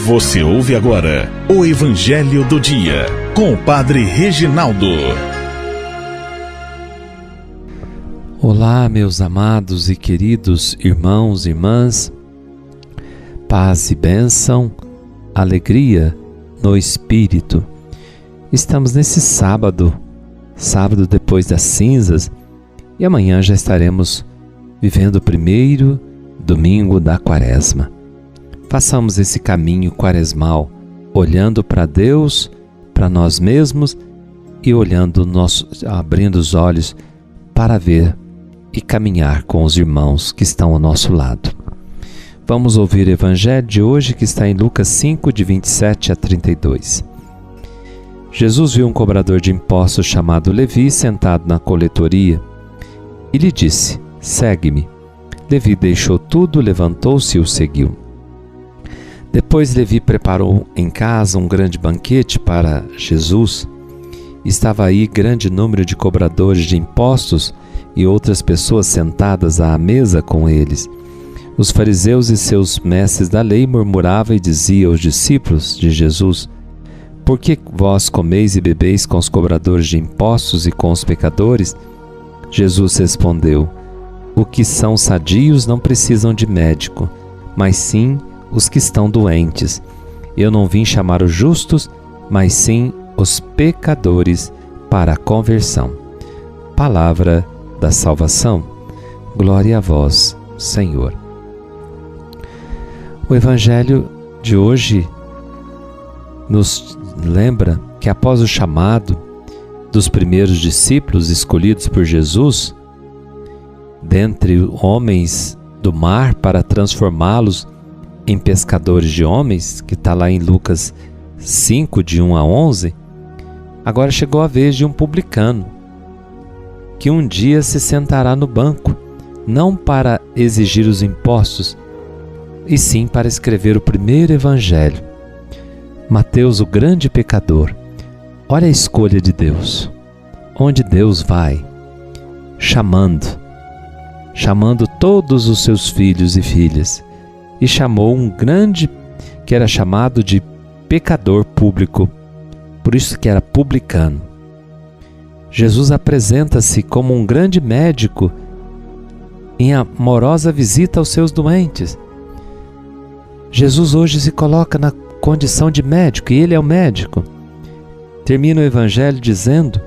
Você ouve agora o Evangelho do Dia, com o Padre Reginaldo. Olá, meus amados e queridos irmãos e irmãs, paz e bênção, alegria no Espírito. Estamos nesse sábado depois das cinzas, e amanhã já estaremos vivendo o primeiro domingo da Quaresma. Façamos esse caminho quaresmal, olhando para Deus, para nós mesmos e abrindo os olhos para ver e caminhar com os irmãos que estão ao nosso lado. Vamos ouvir o Evangelho de hoje, que está em Lucas 5, de 27 a 32. Jesus viu um cobrador de impostos chamado Levi sentado na coletoria e lhe disse: "Segue-me." Levi deixou tudo, levantou-se e o seguiu. Depois Levi preparou em casa um grande banquete para Jesus. Estava aí grande número de cobradores de impostos e outras pessoas sentadas à mesa com eles. Os fariseus e seus mestres da lei murmuravam e diziam aos discípulos de Jesus: "Por que vós comeis e bebeis com os cobradores de impostos e com os pecadores?" Jesus respondeu: "O que são sadios não precisam de médico, mas sim os que estão doentes. Eu não vim chamar os justos, mas sim os pecadores para a conversão." Palavra da salvação. Glória a vós, Senhor. O Evangelho de hoje nos lembra que após o chamado dos primeiros discípulos escolhidos por Jesus, dentre homens do mar, para transformá-los em pescadores de homens, que está lá em Lucas 5, de 1 a 11, agora chegou a vez de um publicano, que um dia se sentará no banco, não para exigir os impostos, e sim para escrever o primeiro Evangelho. Mateus, o grande pecador. Olha a escolha de Deus. Onde Deus vai? Chamando todos os seus filhos e filhas. E chamou um grande, que era chamado de pecador público, por isso que era publicano. Jesus apresenta-se como um grande médico em amorosa visita aos seus doentes. Jesus hoje se coloca na condição de médico, e ele é o médico. Termina o Evangelho dizendo: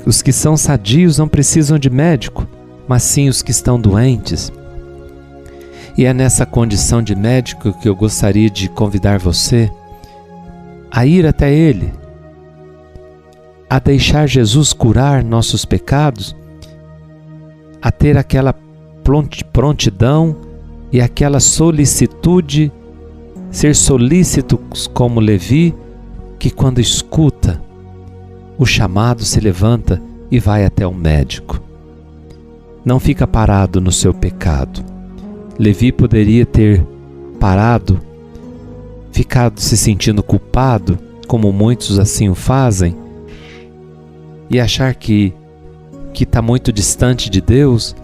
"Os que são sadios não precisam de médico, mas sim os que estão doentes." E é nessa condição de médico que eu gostaria de convidar você a ir até Ele, a deixar Jesus curar nossos pecados, a ter aquela prontidão e aquela solicitude, ser solícitos como Levi, que quando escuta o chamado se levanta e vai até o médico. Não fica parado no seu pecado. Levi poderia ter parado, ficado se sentindo culpado, como muitos assim o fazem, e achar que está muito distante de Deus,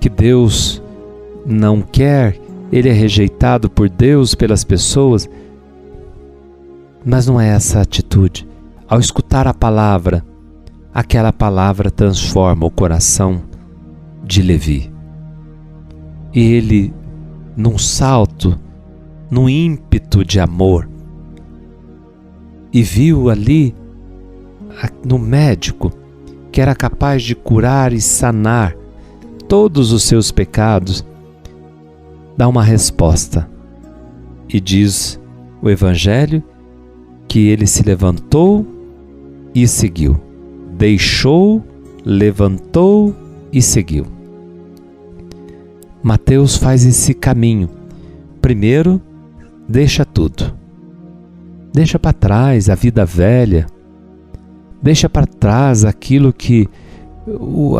que Deus não quer, ele é rejeitado por Deus, pelas pessoas. Mas não é essa a atitude. Ao escutar a palavra, aquela palavra transforma o coração de Levi. E ele, num salto, num ímpeto de amor, e viu ali no médico que era capaz de curar e sanar todos os seus pecados, dá uma resposta. E diz o Evangelho que ele se levantou e seguiu. Deixou, levantou e seguiu. Mateus faz esse caminho. Primeiro, deixa tudo. Deixa para trás a vida velha. Deixa para trás aquilo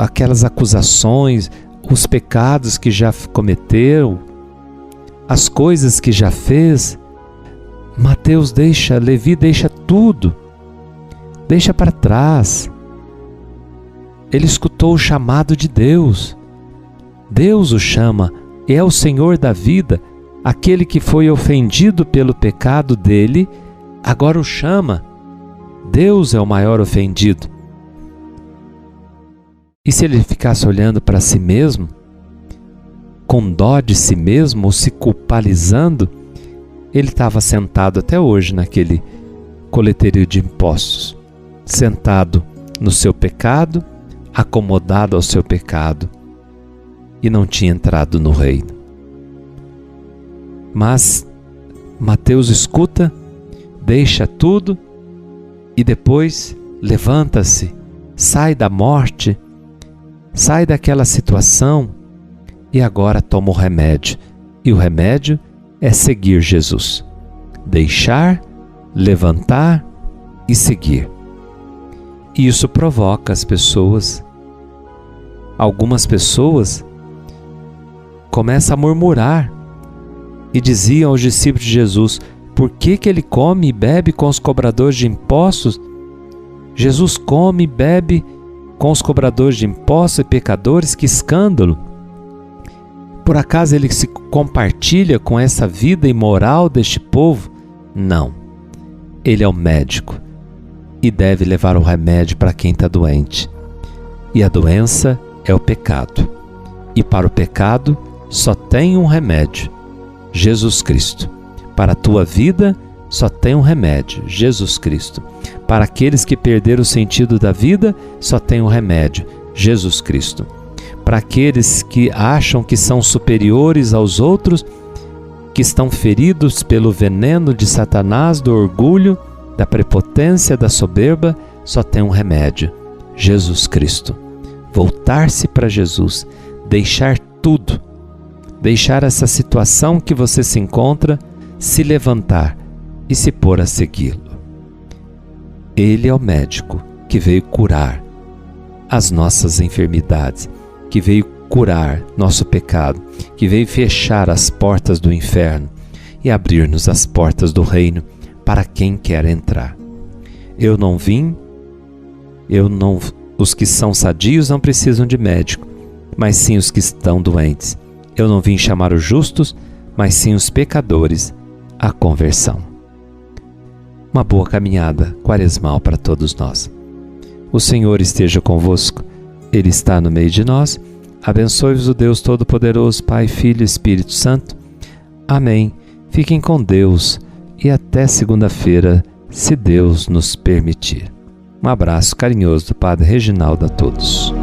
aquelas acusações, os pecados que já cometeu, as coisas que já fez. Levi deixa tudo. Deixa para trás. Ele escutou o chamado de Deus. Deus o chama, é o Senhor da vida, aquele que foi ofendido pelo pecado dele, agora o chama. Deus é o maior ofendido. E se ele ficasse olhando para si mesmo, com dó de si mesmo, ou se culpabilizando, ele estava sentado até hoje naquele coleteiro de impostos, sentado no seu pecado, acomodado ao seu pecado, e não tinha entrado no reino. Mas Mateus escuta, deixa tudo e depois levanta-se, sai da morte, sai daquela situação e agora toma o remédio. E o remédio é seguir Jesus. Deixar, levantar e seguir. E isso provoca as pessoas. Algumas pessoas começam a murmurar e diziam aos discípulos de Jesus: por que ele come e bebe com os cobradores de impostos? Jesus come e bebe com os cobradores de impostos e pecadores, que escândalo! Por acaso ele se compartilha com essa vida imoral deste povo? Não. Ele é o médico e deve levar o remédio para quem está doente. E a doença é o pecado. E para o pecado só tem um remédio: Jesus Cristo. Para a tua vida só tem um remédio: Jesus Cristo. Para aqueles que perderam o sentido da vida, só tem um remédio: Jesus Cristo. Para aqueles que acham que são superiores aos outros, que estão feridos pelo veneno de Satanás, do orgulho, da prepotência, da soberba, só tem um remédio: Jesus Cristo. Voltar-se para Jesus, deixar tudo, deixar essa situação que você se encontra, se levantar e se pôr a segui-lo. Ele é o médico que veio curar as nossas enfermidades, que veio curar nosso pecado, que veio fechar as portas do inferno e abrir-nos as portas do reino para quem quer entrar. Os que são sadios não precisam de médico, mas sim os que estão doentes. Eu não vim chamar os justos, mas sim os pecadores à conversão. Uma boa caminhada quaresmal para todos nós. O Senhor esteja convosco, Ele está no meio de nós. Abençoe-vos o Deus Todo-Poderoso, Pai, Filho e Espírito Santo. Amém. Fiquem com Deus e até segunda-feira, se Deus nos permitir. Um abraço carinhoso do Padre Reginaldo a todos.